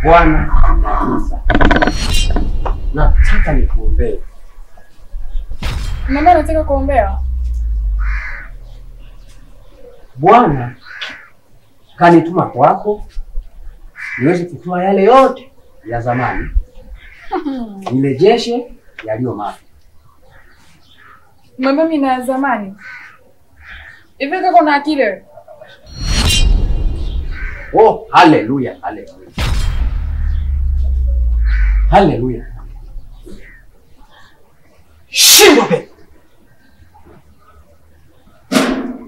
Bwana anaagiza. Nataka nikuombee. Mama anataka kuombewa. Bwana kanituma kwako niweze kutoa yale yote ya zamani. Nirejeshe yaliyo mapya. Mama mimi na zamani. Hivi kaka una akili? Oh, haleluya, haleluya. Haleluya. Shindwa pepo.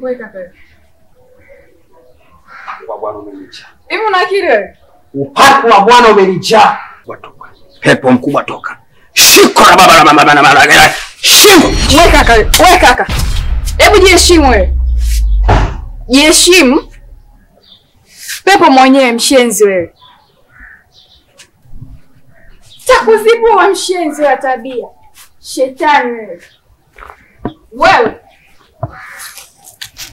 Wewe kaka. Wa Bwana umenijaa. Hivi una akili? Upako wa Bwana umenijaa. Watoka. Pepo mkubwa toka. Shiko na baba na mama. Shimo. Wewe kaka. Hebu jiheshimu wewe. Jiheshimu. Pepo mwenyewe mshenzi wewe. Takuzibua mshenzi wa tabia. Shetani wewe.